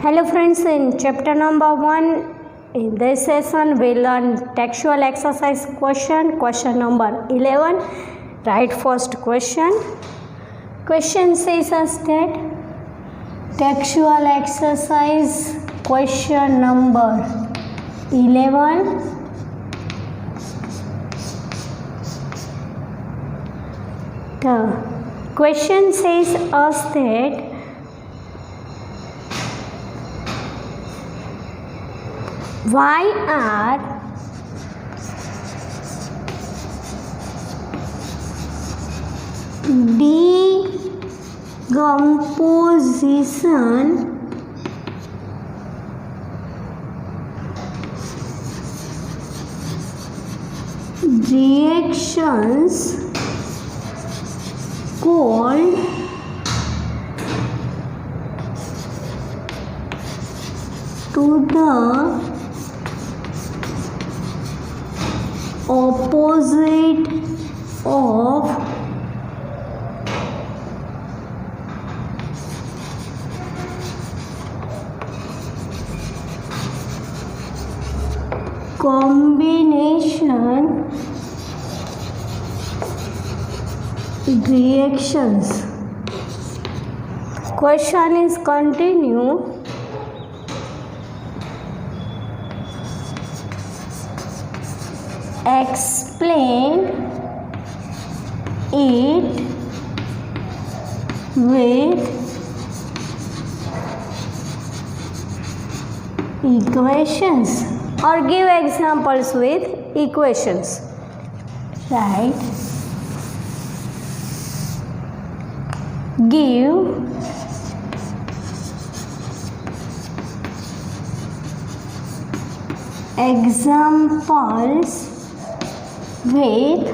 Hello friends, in chapter number 1 in this session we learn textual exercise question number 11. Write first question. Question says us that textual exercise question number 11. The question says us that why are decomposition reactions called to the opposite of combination reactions. Question is continue. Explain it with equations or give examples with equations. Right? Give examples with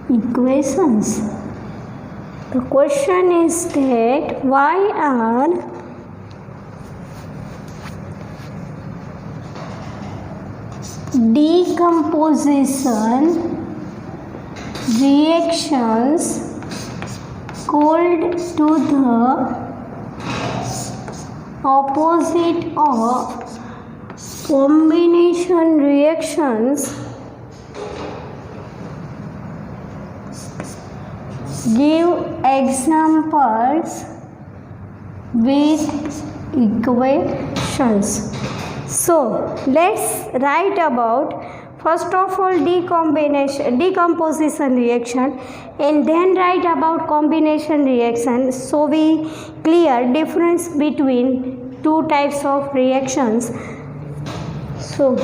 equations. The question is that why are decomposition reactions called to the opposite of combination reactions. Give examples with equations. So let's write about first of all decomposition reaction and then write about combination reaction, so we clear difference between two types of reactions. So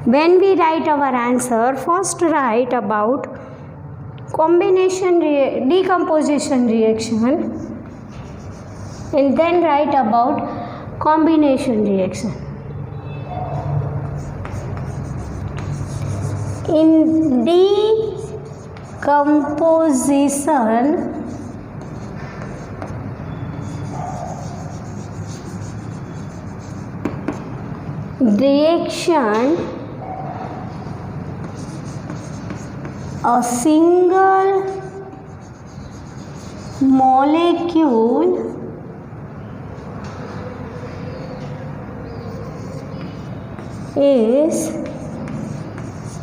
when we write our answer, first write about decomposition reaction and then write about combination reaction. In decomposition reaction, a single molecule is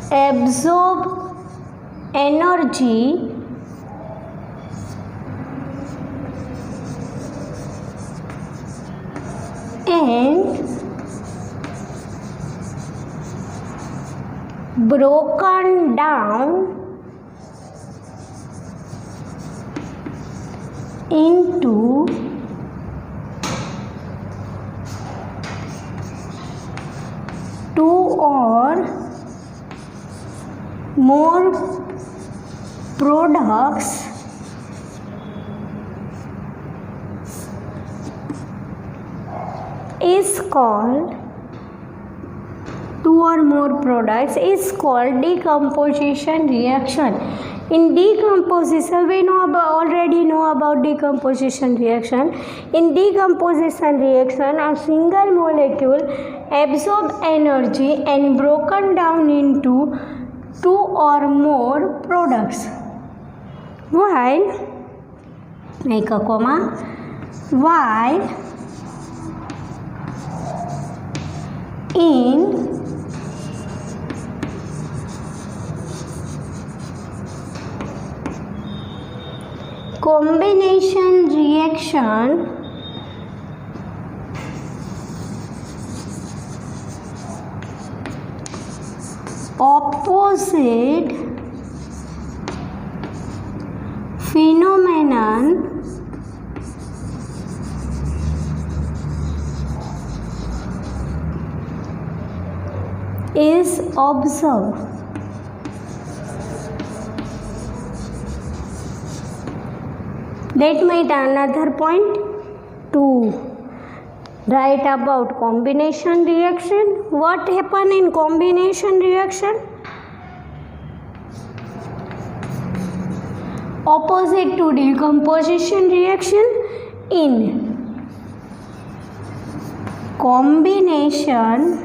absorb energy and broken down into two or more products is called decomposition reaction. In decomposition, we already know about decomposition reaction. In decomposition reaction, a single molecule absorb energy and broken down into two or more products. while, make a comma, while in combination reaction opposite phenomenon is observed. Let me another point to write about combination reaction. What happen in combination reaction? Opposite to decomposition reaction. In combination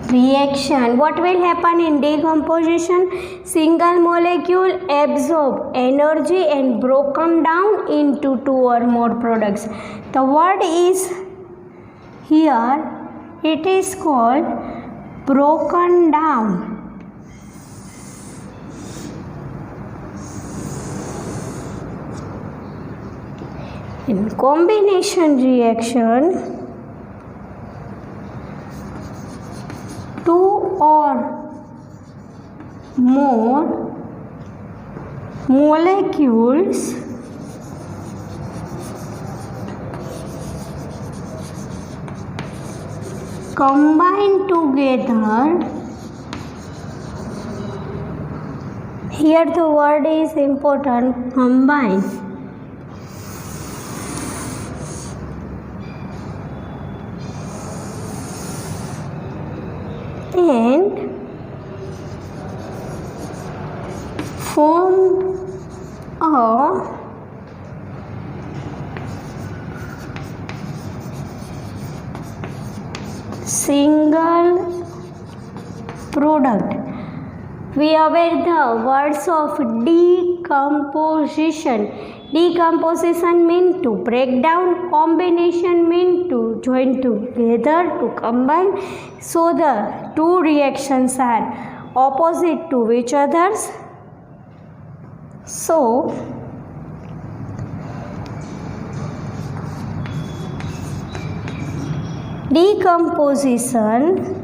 reaction, what will happen in decomposition? Single molecule absorb energy and broken down into two or more products. The word is here, it is called broken down. In combination reaction, two or more molecules combine together. Here the word is important, combine. And form a single product. We aware the words of decomposition. Decomposition means to break down, combination means to join together, to combine. So the two reactions are opposite to each others. So decomposition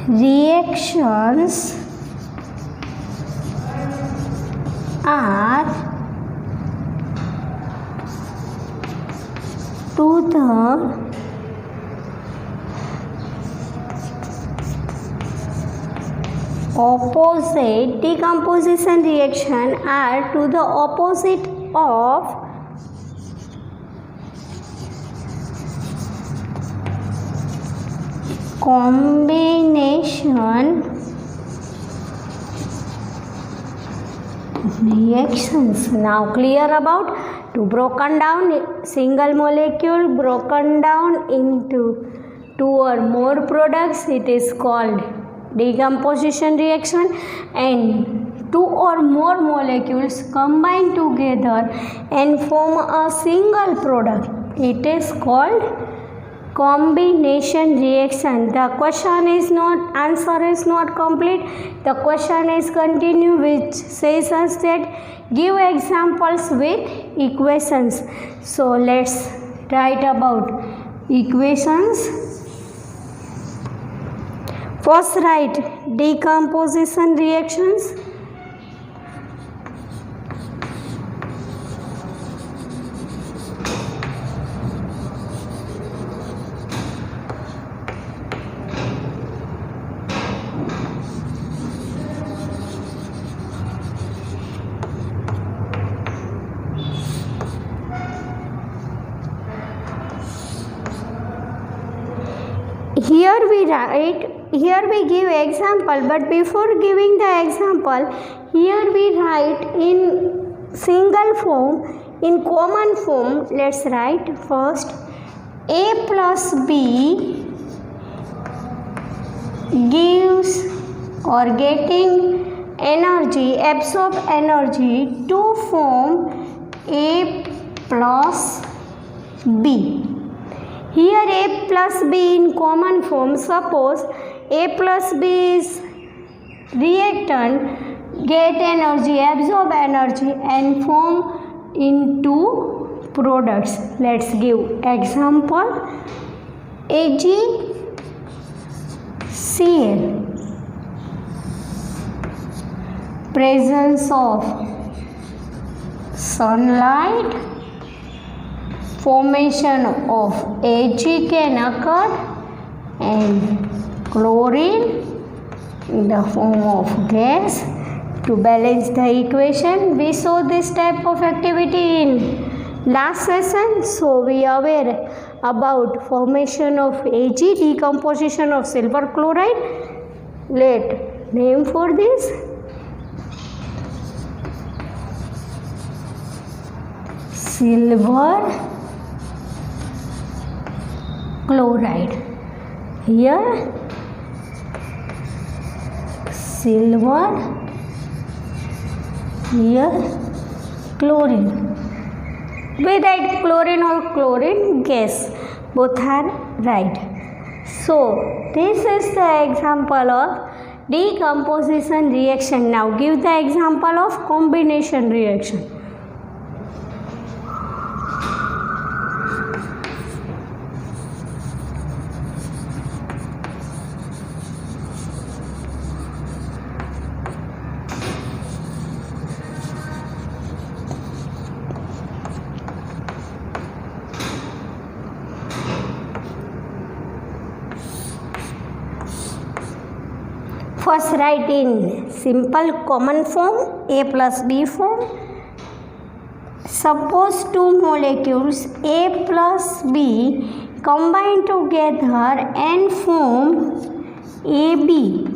reactions are to the opposite, decomposition reaction are to the opposite of combination reactions. Now clear about to broken down, single molecule broken down into two or more products, it is called decomposition reaction. And two or more molecules combine together and form a single product, it is called combination reaction. The question is not, answer is not complete. The question is continue, which says us that give examples with equations. So let's write about equations. First write decomposition reactions. Here we give example, but before giving the example, here we write in single form. In common form, let's write first A plus B gives or getting energy, absorb energy to form A plus B. Here A plus B in common form. Suppose A plus B is reactant, get energy, absorb energy and form into products. Let's give example. AgCl, presence of sunlight, formation of Ag can occur, and chlorine in the form of gas. To balance the equation, we saw this type of activity in last session, so we are aware about formation of Ag, decomposition of silver chloride. Let name for this silver chloride. Here silver, here chlorine. We write chlorine or chlorine gas, both are right. So this is the example of decomposition reaction. Now give the example of combination reaction. First write in simple common form, A plus B form. Suppose two molecules A plus B combine together and form AB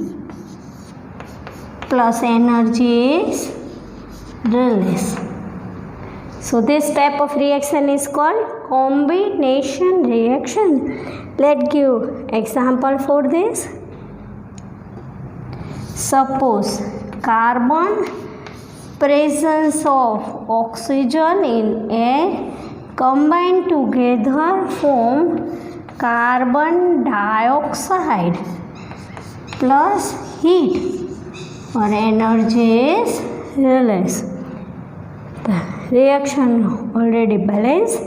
plus energy is released. So this type of reaction is called combination reaction. Let's give example for this. Suppose carbon, presence of oxygen in air, combine together form carbon dioxide plus heat or energy is released. The reaction already balanced.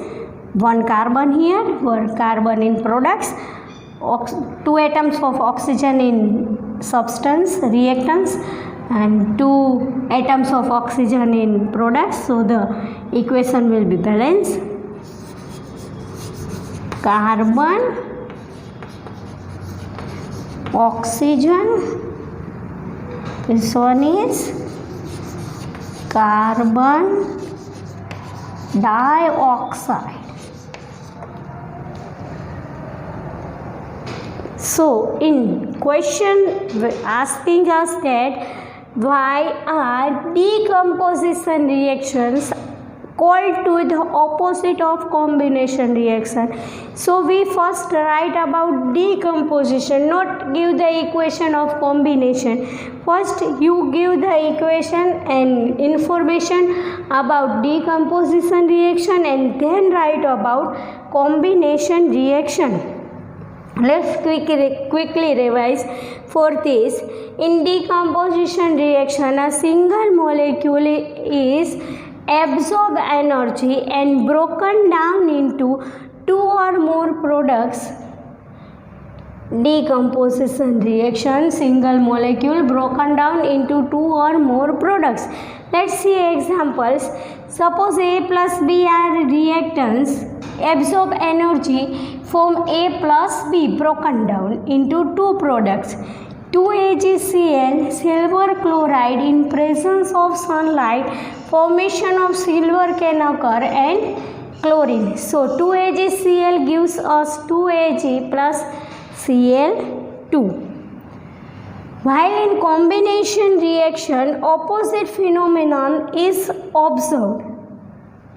One carbon here, one carbon in products, two atoms of oxygen in substance reactants and two atoms of oxygen in products, so the equation will be balanced. Carbon, oxygen, this one is carbon dioxide. So in question asking us that why are decomposition reactions called to the opposite of combination reaction. So we first write about decomposition, not give the equation of combination. First you give the equation and information about decomposition reaction and then write about combination reaction. Let's quickly revise for this. In decomposition reaction, a single molecule is absorb energy and broken down into two or more products. Decomposition reaction, single molecule broken down into two or more products. Let's see examples. Suppose A plus B are reactants, absorb energy, form A plus B broken down into two products. 2AgCl, silver chloride, in presence of sunlight, formation of silver can occur, and chlorine. So 2AgCl gives us 2Ag plus Cl2. While in combination reaction, opposite phenomenon is observed.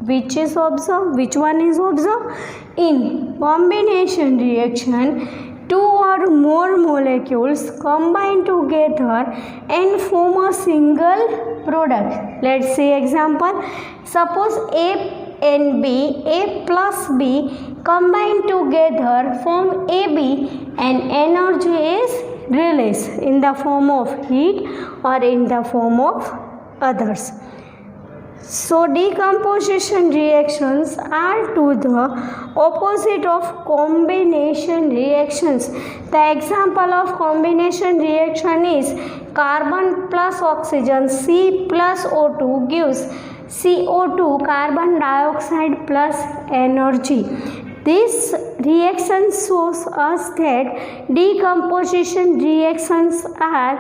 Which is observed? Which one is observed? In combination reaction, two or more molecules combine together and form a single product. Let's see example. Suppose A and B, A plus B combine together form AB and energy is released in the form of heat or in the form of others. So decomposition reactions are to the opposite of combination reactions. The example of combination reaction is carbon plus oxygen C plus O2 gives CO2 carbon dioxide plus energy. This reaction shows us that decomposition reactions are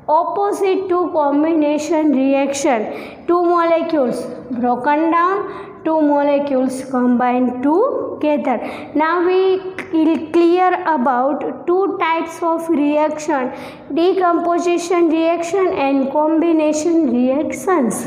opposite to combination reaction. Two molecules broken down, two molecules combined together. Now we will clear about two types of reaction: decomposition reaction and combination reactions.